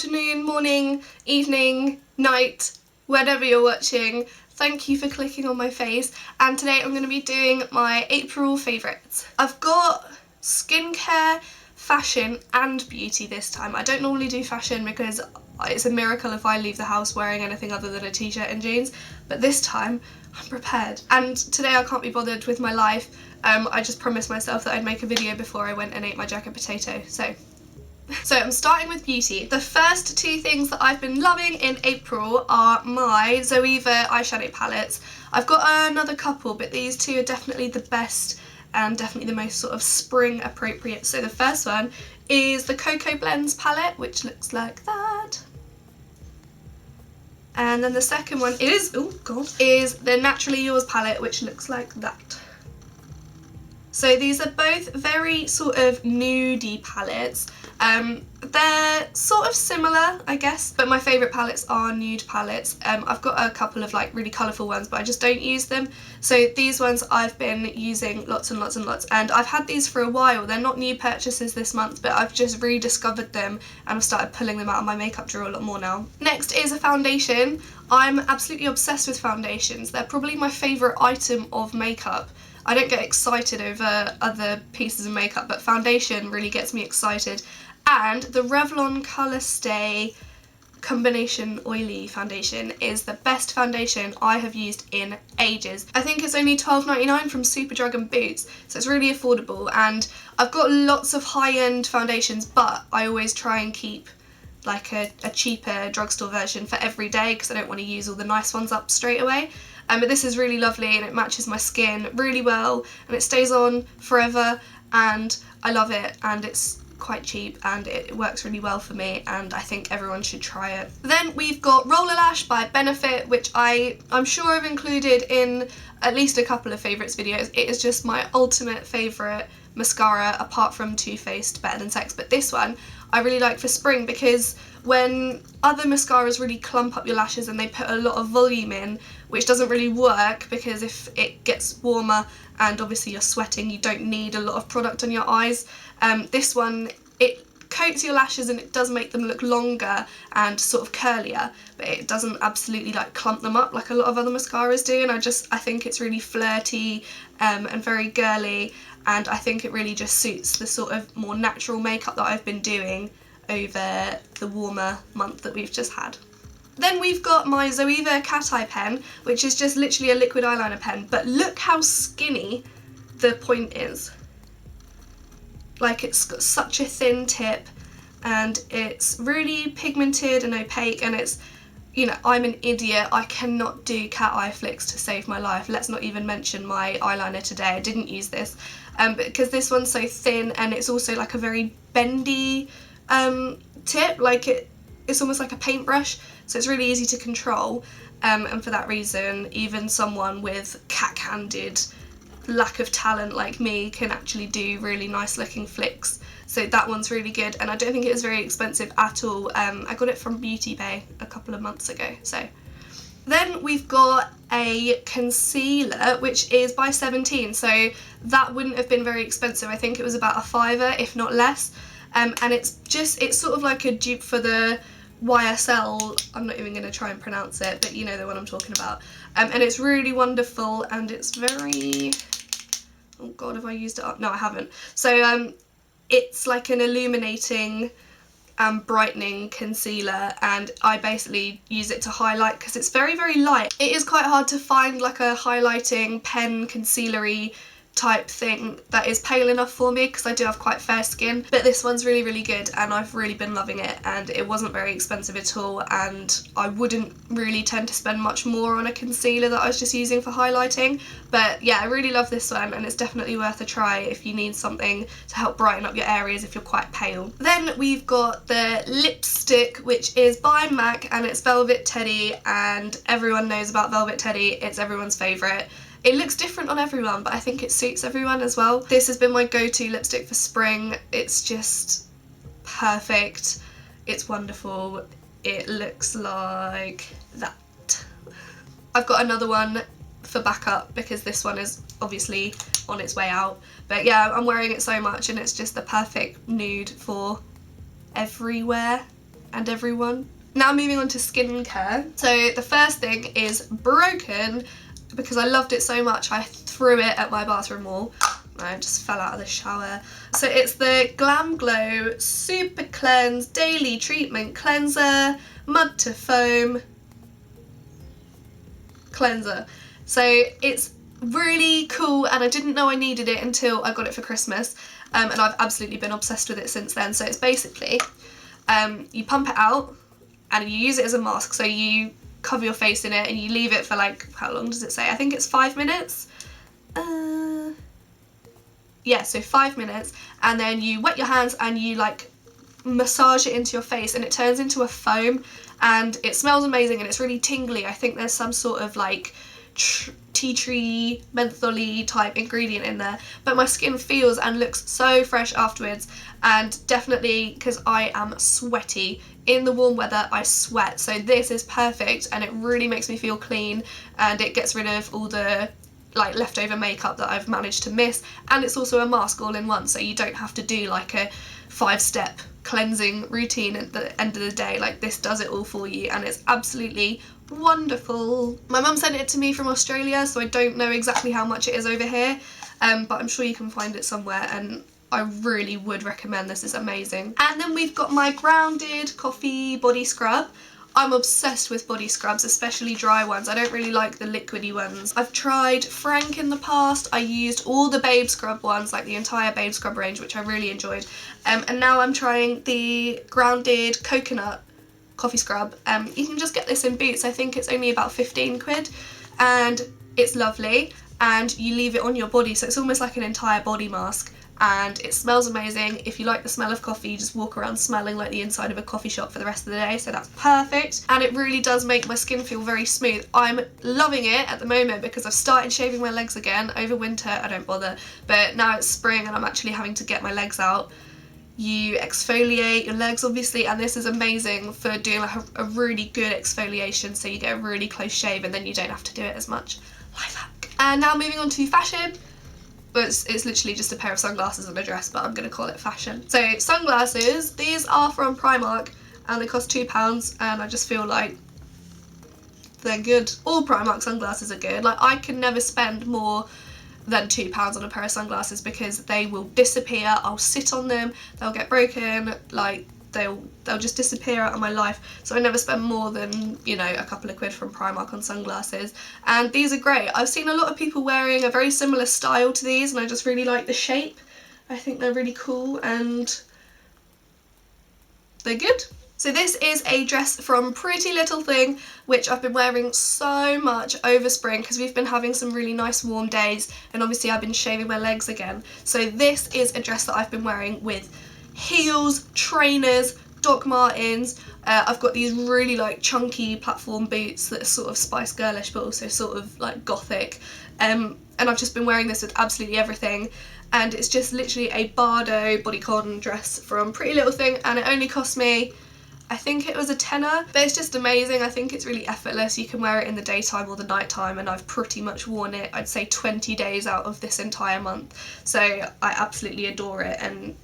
afternoon, morning, evening, night, whenever you're watching. Thank you for clicking on my face, and today I'm going to be doing my April favourites. I've got skincare, fashion and beauty this time. I don't normally do fashion because it's a miracle if I leave the house wearing anything other than a t-shirt and jeans, but this time I'm prepared. And today I can't be bothered with my life. I just promised myself that I'd make a video before I went and ate my jacket potato, so I'm starting with beauty. The first two things that I've been loving in April are my ZOEVA eyeshadow palettes. I've got another couple, but these two are definitely the best and definitely the most sort of spring appropriate. So the first one is the Cocoa Blends palette, which looks like that. And then the second one is the Naturally Yours palette, which looks like that. So these are both very sort of nudie palettes. They're sort of similar, I guess, but my favourite palettes are nude palettes. I've got a couple of like really colourful ones, but I just don't use them. So these ones I've been using lots and lots and lots, and I've had these for a while. They're not new purchases this month, but I've just rediscovered them and I've started pulling them out of my makeup drawer a lot more now. Next is a foundation. I'm absolutely obsessed with foundations. They're probably my favourite item of makeup. I don't get excited over other pieces of makeup, but foundation really gets me excited. And the Revlon Colourstay Combination Oily Foundation is the best foundation I have used in ages. I think it's only £12.99 from Superdrug and Boots, so it's really affordable. And I've got lots of high-end foundations, but I always try and keep like a cheaper drugstore version for every day because I don't want to use all the nice ones up straight away. But this is really lovely and it matches my skin really well and it stays on forever and I love it, and it's quite cheap and it works really well for me, and I think everyone should try it. Then we've got Rollerlash by Benefit, which I'm sure I've included in at least a couple of favourites videos. It is just my ultimate favourite mascara apart from Too Faced Better Than Sex, but this one I really like for spring because when other mascaras really clump up your lashes and they put a lot of volume in, which doesn't really work because if it gets warmer and obviously you're sweating, you don't need a lot of product on your eyes. This one, it coats your lashes and it does make them look longer and sort of curlier, but it doesn't absolutely like clump them up like a lot of other mascaras do, and I think it's really flirty and very girly, and I think it really just suits the sort of more natural makeup that I've been doing over the warmer month that we've just had. Then we've got my ZOEVA Cat Eye Pen, which is just literally a liquid eyeliner pen, but look how skinny the point is. Like, it's got such a thin tip and it's really pigmented and opaque, and it's, you know, I'm an idiot. I cannot do cat eye flicks to save my life. Let's not even mention my eyeliner today. I didn't use this because this one's so thin and it's also like a very bendy tip, like it's almost like a paintbrush, so it's really easy to control, and for that reason even someone with cat-handed lack of talent like me can actually do really nice looking flicks. So that one's really good, and I don't think it is very expensive at all. I got it from Beauty Bay a couple of months ago. So then we've got a concealer which is by 17, so that wouldn't have been very expensive. I think it was about £5, if not less. And it's sort of like a dupe for the YSL, I'm not even going to try and pronounce it, but you know the one I'm talking about. And it's really wonderful, and it's very, oh god, have I used it up? No, I haven't. So it's like an illuminating and brightening concealer, and I basically use it to highlight because it's very, very light. It is quite hard to find like a highlighting pen concealery type thing that is pale enough for me because I do have quite fair skin, but this one's really, really good and I've really been loving it, and it wasn't very expensive at all, and I wouldn't really tend to spend much more on a concealer that I was just using for highlighting. But yeah, I really love this one and it's definitely worth a try if you need something to help brighten up your areas if you're quite pale. Then we've got the lipstick, which is by MAC and it's Velvet Teddy, and everyone knows about Velvet Teddy, it's everyone's favourite. It looks different on everyone, but I think it suits everyone as well. This has been my go-to lipstick for spring. It's just perfect. It's wonderful. It looks like that. I've got another one for backup because this one is obviously on its way out. But yeah, I'm wearing it so much and it's just the perfect nude for everywhere. and everyone. Now moving on to skincare. So the first thing is Broken, because I loved it so much I threw it at my bathroom wall. I just fell out of the shower. So it's the GLAMGLOW Supercleanse Daily Treatment Cleanser Mud to Foam Cleanser. So it's really cool, and I didn't know I needed it until I got it for Christmas, and I've absolutely been obsessed with it since then. So it's basically you pump it out and you use it as a mask, so you cover your face in it and you leave it for like, how long does it say? I think it's 5 minutes. Yeah, so 5 minutes, and then you wet your hands and you like massage it into your face, and it turns into a foam, and it smells amazing and it's really tingly. I think there's some sort of like tea tree menthol-y type ingredient in there, but my skin feels and looks so fresh afterwards. And definitely, because I am sweaty, in the warm weather I sweat, so this is perfect, and it really makes me feel clean, and it gets rid of all the like leftover makeup that I've managed to miss, and it's also a mask all in one, so you don't have to do like a 5-step cleansing routine at the end of the day. Like, this does it all for you, and it's absolutely wonderful. My mum sent it to me from Australia, so I don't know exactly how much it is over here, but I'm sure you can find it somewhere, and I really would recommend this. It's amazing. And then we've got my Grounded Coffee Body Scrub. I'm obsessed with body scrubs, especially dry ones. I don't really like the liquidy ones. I've tried Frank in the past. I used all the Babe Scrub ones, like the entire Babe Scrub range, which I really enjoyed. And now I'm trying the Grounded Coconut Coffee Scrub. You can just get this in Boots. I think it's only about 15 quid, and it's lovely, and you leave it on your body, so it's almost like an entire body mask. And it smells amazing. If you like the smell of coffee, you just walk around smelling like the inside of a coffee shop for the rest of the day, so that's perfect. And it really does make my skin feel very smooth. I'm loving it at the moment because I've started shaving my legs again. Over winter I don't bother, but now it's spring and I'm actually having to get my legs out. You exfoliate your legs obviously, and this is amazing for doing like a really good exfoliation, so you get a really close shave and then you don't have to do it as much. Life hack. And now moving on to fashion. But it's literally just a pair of sunglasses and a dress, but I'm going to call it fashion. So sunglasses, these are from Primark and they cost £2, and I just feel like they're good. All Primark sunglasses are good. Like, I can never spend more than £2 on a pair of sunglasses because they will disappear. I'll sit on them, they'll get broken, like they'll just disappear out of my life, so I never spend more than, you know, a couple of quid from Primark on sunglasses. And these are great. I've seen a lot of people wearing a very similar style to these, and I just really like the shape. I think they're really cool and they're good. So this is a dress from Pretty Little Thing, which I've been wearing so much over spring because we've been having some really nice warm days, and obviously I've been shaving my legs again. So this is a dress that I've been wearing with heels, trainers, Doc Martens. I've got these really like chunky platform boots that are sort of Spice Girlish but also sort of like gothic, and I've just been wearing this with absolutely everything, and it's just literally a Bardot bodycon dress from Pretty Little Thing, and it only cost me, I think it was a tenner, but it's just amazing. I think it's really effortless. You can wear it in the daytime or the nighttime, and I've pretty much worn it, I'd say 20 days out of this entire month, so I absolutely adore it. And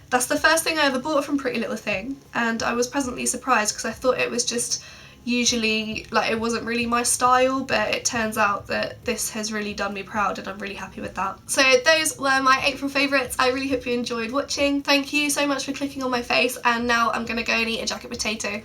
that's the first thing I ever bought from Pretty Little Thing, and I was pleasantly surprised because I thought it was just usually, like, it wasn't really my style, but it turns out that this has really done me proud, and I'm really happy with that. So those were my April favourites. I really hope you enjoyed watching. Thank you so much for clicking on my face, and now I'm going to go and eat a jacket potato.